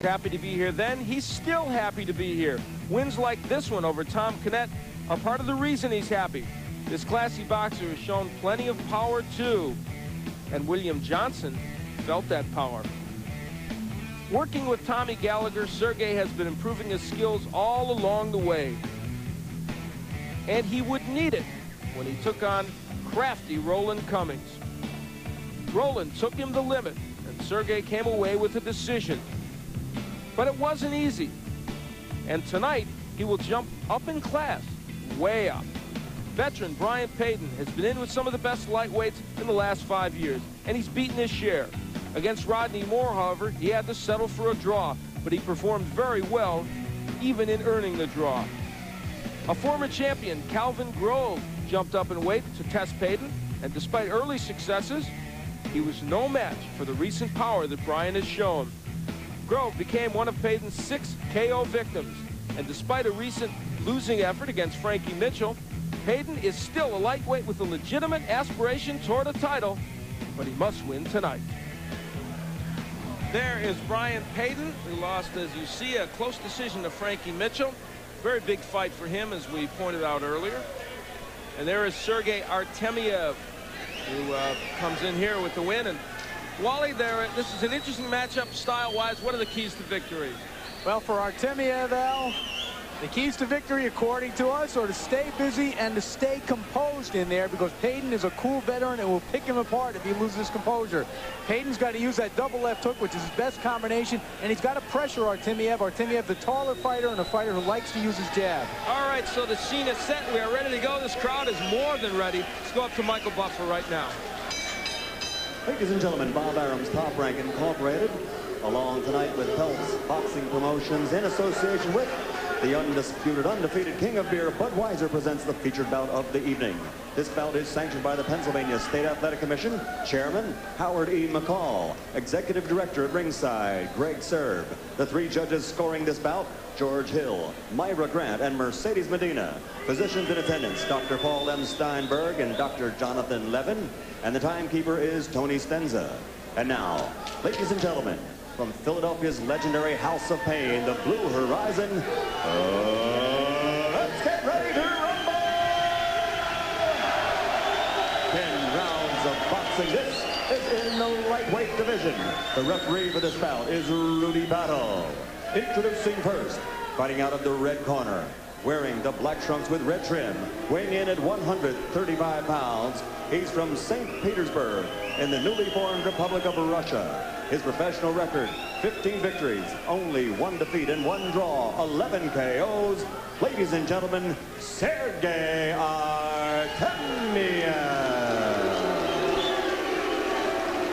Happy to be here then. He's still happy to be here. Wins like this one over Tom Kennett are part of the reason he's happy. This classy boxer has shown plenty of power too. And William Johnson felt that power. Working with Tommy Gallagher, Sergei has been improving his skills all along the way. And he would need it when he took on crafty Roland Cummings. Roland took him the limit, and Sergei came away with a decision. But it wasn't easy. And tonight, he will jump up in class, way up. Veteran Bryan Paden has been in with some of the best lightweights in the last 5 years, and he's beaten his share. Against Rodney Moore, however, he had to settle for a draw, but he performed very well, even in earning the draw. A former champion, Calvin Grove, jumped up in weight to test Paden, and despite early successes, he was no match for the recent power that Bryan has shown. Grove became one of Paden's 6 KO victims, and despite a recent losing effort against Frankie Mitchell, Paden is still a lightweight with a legitimate aspiration toward a title, but he must win tonight. There is Bryan Paden, who lost, as you see, a close decision to Frankie Mitchell. Very big fight for him, as we pointed out earlier. And there is Sergei Artemiev, who comes in here with the win. And Wally, this is an interesting matchup style-wise. What are the keys to victory? Well, for Artemiev, Al, the keys to victory, according to us, are to stay busy and to stay composed in there, because Paden is a cool veteran and will pick him apart if he loses his composure. Paden's got to use that double left hook, which is his best combination, and he's got to pressure Artemiev. Artemiev, the taller fighter and a fighter who likes to use his jab. All right, so the scene is set. We are ready to go. This crowd is more than ready. Let's go up to Michael Buffer right now. Ladies and gentlemen, Bob Arum's Top Rank Incorporated, along tonight with Peltz Boxing Promotions in association with the undisputed, undefeated King of Beer, Budweiser, presents the featured bout of the evening. This bout is sanctioned by the Pennsylvania State Athletic Commission, Chairman Howard E. McCall, Executive Director at ringside, Greg Serb. The 3 judges scoring this bout, George Hill, Myra Grant, and Mercedes Medina. Physicians in attendance, Dr. Paul M. Steinberg and Dr. Jonathan Levin. And the timekeeper is Tony Stenza. And now, ladies and gentlemen, from Philadelphia's legendary House of Pain, the Blue Horizon, let's get ready to rumble! 10 rounds of boxing. This is in the lightweight division. The referee for this bout is Rudy Battle. Introducing first, fighting out of the red corner, wearing the black trunks with red trim, weighing in at 135 pounds. He's from St. Petersburg in the newly formed Republic of Russia. His professional record, 15 victories, only 1 defeat and 1 draw, 11 KOs. Ladies and gentlemen, Sergei Artemiev.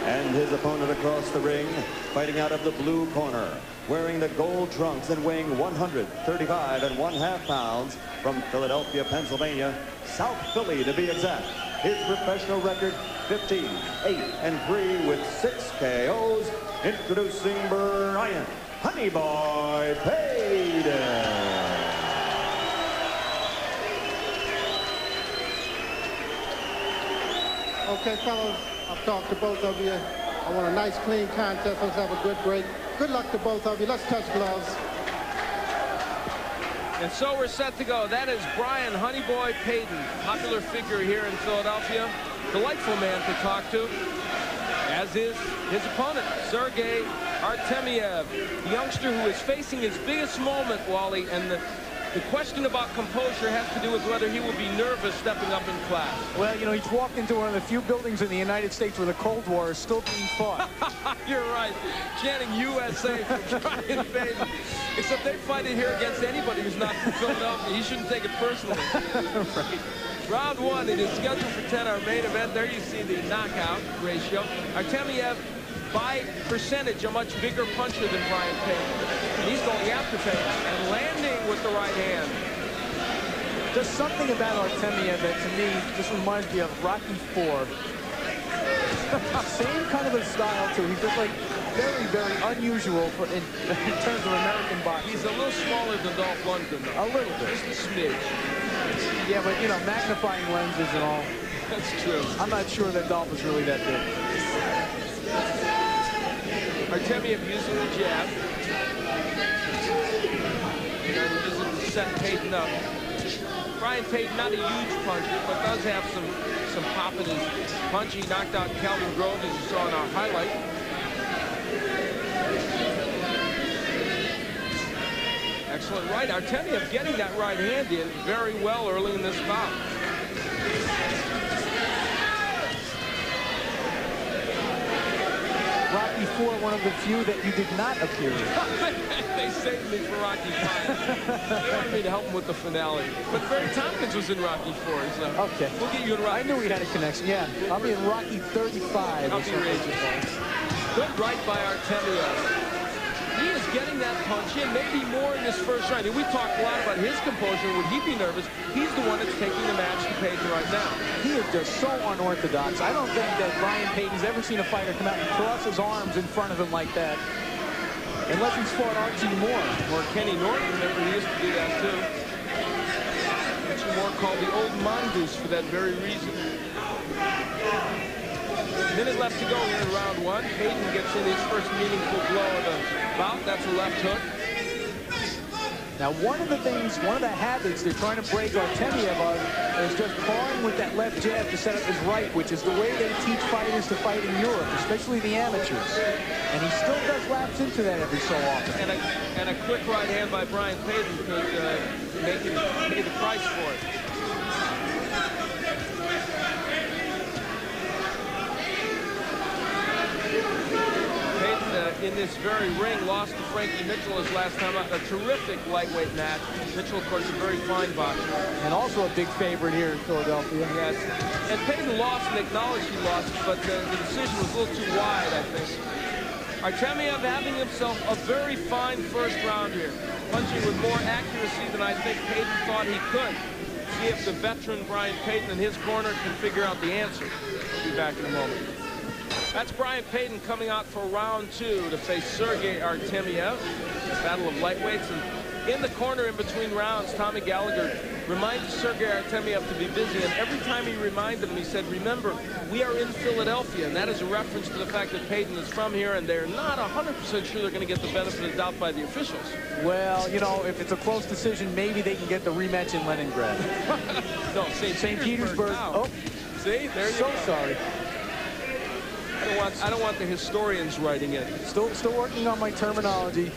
And his opponent across the ring, fighting out of the blue corner, wearing the gold trunks and weighing 135 1/2 pounds, from Philadelphia, Pennsylvania, South Philly to be exact. His professional record, 15-8-3 with 6 KOs. Introducing Bryan Honeyboy Paden. Okay, fellas, I've talked to both of you. I want a nice, clean contest. Let's have a good break. Good luck to both of you. Let's touch gloves. And so we're set to go. That is Bryan Honeyboy Paden, popular figure here in Philadelphia. Delightful man to talk to, as is his opponent, Sergei Artemiev, the youngster who is facing his biggest moment, Wally, and the question about composure has to do with whether he will be nervous stepping up in class. Well, you know, he's walked into one of the few buildings in the United States where the Cold War is still being fought. You're right. Chanting USA for Bryan Paden. Except they fight it here against anybody who's not from Philadelphia. He shouldn't take it personally. Right. Round 1, it is scheduled for 10, our main event. There you see the knockout ratio. Artemiev, by percentage, a much bigger puncher than Bryan Paden. And he's going after Paden and landing with the right hand. There's something about Artemiev that, to me, just reminds me of Rocky IV. Same kind of a style, too. He's just like very, very unusual in terms of American boxing. He's a little smaller than Dolph Lundgren, though. A little bit. Just a smidge. Yeah, but, you know, magnifying lenses and all. That's true. I'm not sure that Dolph is really that big. Artemiev using the jab. set Paden up. Bryan Paden, not a huge puncher, but does have some pop in his punch. He knocked out Calvin Groves, as you saw in our highlight. Excellent right. Artemiev getting that right hand in very well early in this bout. Rocky IV, one of the few that you did not appear in. They saved me for Rocky V. They wanted me to help them with the finale. But Barry Tompkins was in Rocky IV, so okay. We'll get you in Rocky. I knew we had a connection. Yeah, I'll be in Rocky 35. I'll be raging. Good right by Artemiev. He is getting that punch in, maybe more in this first round. And we talked a lot about his composure. Would he be nervous? He's the one that's taking the match to Paden right now. He is just so unorthodox. I don't think that Bryan Paden's ever seen a fighter come out and cross his arms in front of him like that. Unless he's fought Archie Moore. Or Kenny Norton, remember, he used to do that too. Archie Moore called the old mongoose for that very reason. Minute left to go here in round one. Paden gets in his first meaningful blow of the bout. That's a left hook. Now, one of the habits they're trying to break Artemiev of is just pawing with that left jab to set up his right, which is the way they teach fighters to fight in Europe, especially the amateurs. And he still does lapse into that every so often. And a quick right hand by Bryan Paden could make him pay the price for it. In this very ring, lost to Frankie Mitchell his last time out. A terrific lightweight match. Mitchell, of course, a very fine boxer. And also a big favorite here in Philadelphia. Yes. And Paden lost and acknowledged he lost, but the decision was a little too wide, I think. Artemiev having himself a very fine first round here. Punching with more accuracy than I think Paden thought he could. See if the veteran Bryan Paden in his corner can figure out the answer. We'll be back in a moment. That's Bryan Paden coming out for round two to face Sergei Artemiev. Battle of lightweights. And in the corner in between rounds, Tommy Gallagher reminded Sergei Artemiev to be busy. And every time he reminded him, he said, remember, we are in Philadelphia. And that is a reference to the fact that Paden is from here, and they're not 100% sure they're going to get the benefit of the doubt by the officials. Well, you know, if it's a close decision, maybe they can get the rematch in Leningrad. No, St. Petersburg. Oh, see, there you go. So sorry. I don't want the historians writing it. Still working on my terminology.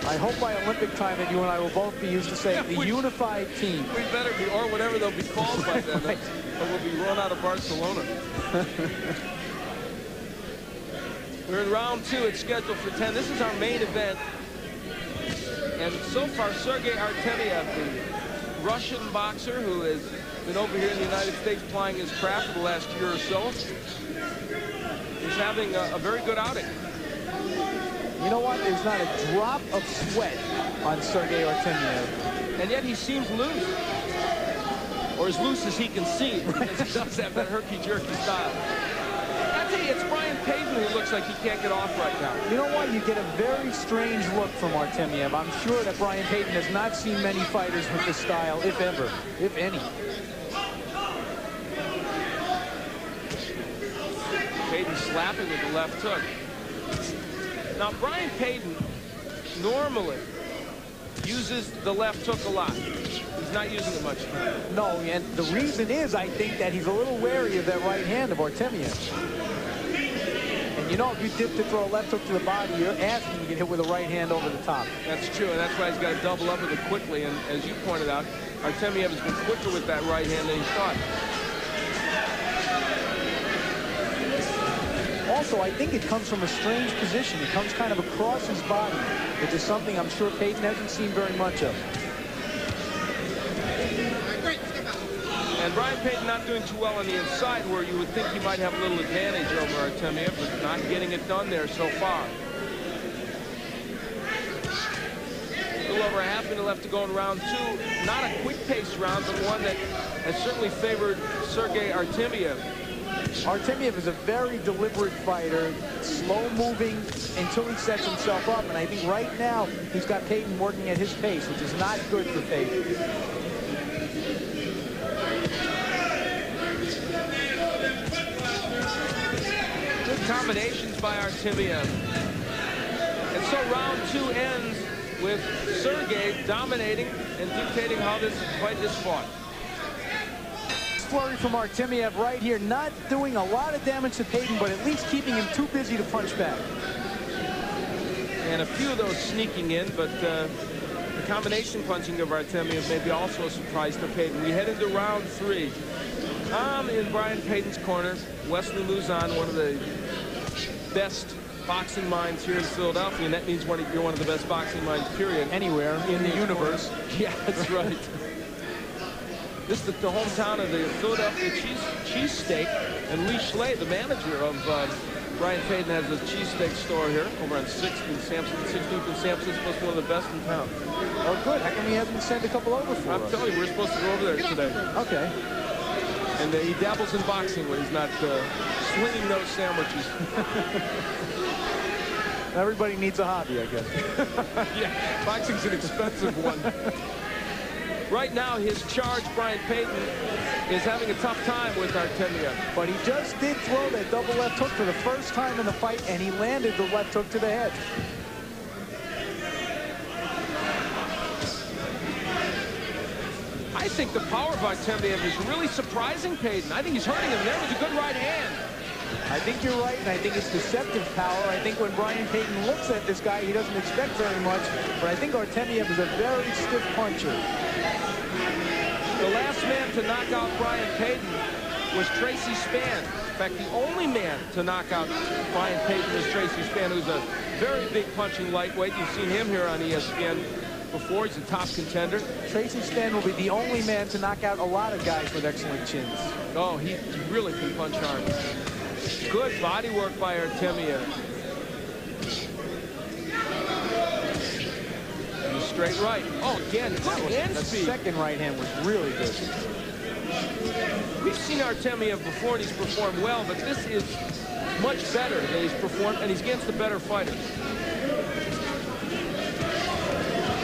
I hope by Olympic time that you and I will both be used to saying the unified team. We better be, or whatever they'll be called by then. Right. Or we'll be run out of Barcelona. We're in round two. It's scheduled for 10. This is our main event. And so far, Sergei Artemiev, the Russian boxer who has been over here in the United States plying his craft for the last year or so, is having a very good outing. You know what? There's not a drop of sweat on Sergei Artemiev. And yet he seems loose. Or as loose as he can seem, because he does have that herky-jerky style. I tell you, it's Bryan Paden who looks like he can't get off right now. You know what? You get a very strange look from Artemiev. I'm sure that Bryan Paden has not seen many fighters with this style, if ever, if any. Paden slapping with the left hook. Now, Bryan Paden normally uses the left hook a lot. He's not using it much now. No, and the reason is, I think, that he's a little wary of that right hand of Artemiev. And you know, if you dip to throw a left hook to the body, you're asking to get hit with a right hand over the top. That's true, and that's why he's got to double up with it quickly. And as you pointed out, Artemiev has been quicker with that right hand than he thought. Also, I think it comes from a strange position. It comes kind of across his body, which is something I'm sure Paden hasn't seen very much of. And Bryan Paden not doing too well on the inside, where you would think he might have a little advantage over Artemiev, but not getting it done there so far. A little over a half minute left to go in round two. Not a quick-paced round, but one that has certainly favored Sergei Artemiev. Artemiev is a very deliberate fighter, slow-moving until he sets himself up. And I think right now he's got Paden working at his pace, which is not good for Paden. Good combinations by Artemiev. And so round two ends with Sergei dominating and dictating how this fight is fought. Flurry from Artemiev right here, not doing a lot of damage to Paden, but at least keeping him too busy to punch back. And a few of those sneaking in, but the combination punching of Artemiev may be also a surprise to Paden. We head into round 3. I'm in Bryan Paden's corner. Wesley Luzon, one of the best boxing minds here in Philadelphia, and that means you're one of the best boxing minds, period. Anywhere in the universe. Yeah, that's right. This is the hometown of the Philadelphia cheesesteak, and Lee Schley, the manager of Bryan Paden, has a cheesesteak store here over on 6th and Sampson, 16th and Sampson. It's supposed to be one of the best in town. Oh, good. How come he hasn't sent a couple over for us? I'm telling you, we're supposed to go over there today. Okay. And he dabbles in boxing when he's not swinging those sandwiches. Everybody needs a hobby, I guess. Yeah, boxing's an expensive one. Right now, his charge, Bryan Paden, is having a tough time with Artemiev. But he just did throw that double left hook for the first time in the fight, and he landed the left hook to the head. I think the power of Artemiev is really surprising Paden. I think he's hurting him. There was a good right hand. I think you're right, and I think it's deceptive power. I think when Bryan Paden looks at this guy, he doesn't expect very much, but I think Artemiev is a very stiff puncher. The last man to knock out Bryan Paden was Tracy Spann. In fact, the only man to knock out Bryan Paden was Tracy Spann, who's a very big punching lightweight. You've seen him here on ESPN before. He's a top contender. Tracy Spann will be the only man to knock out a lot of guys with excellent chins. Oh, he really can punch hard. Good body work by Artemiev. And a straight right. Oh, again, good hand speed. The second right hand was really good. We've seen Artemiev before, and he's performed well, but this is much better than he's performed, and he's against the better fighters.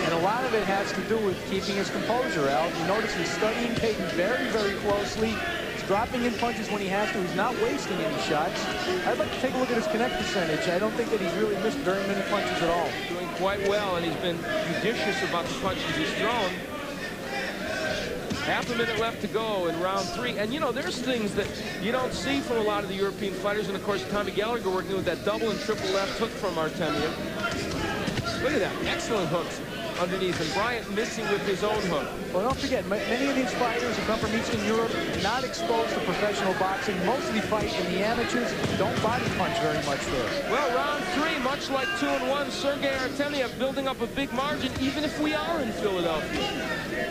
And a lot of it has to do with keeping his composure, Al. You notice he's studying Paden very, very closely. He's dropping in punches when he has to. He's not wasting any shots. I'd like to take a look at his connect percentage. I don't think that he's really missed very many punches at all. Doing quite well, and he's been judicious about the punches he's thrown. Half a minute left to go in round 3. And, you know, there's things that you don't see from a lot of the European fighters. And, of course, Tommy Gallagher working with that double and triple left hook from Artemiev. Look at that. Excellent hooks underneath. And Bryant missing with his own hook. Well, don't forget, many of these fighters who come from Eastern Europe, not exposed to professional boxing, mostly fight in the amateurs, don't body punch very much there. Well, round 3, much like 2 and 1, Sergei Artemiev building up a big margin, even if we are in Philadelphia.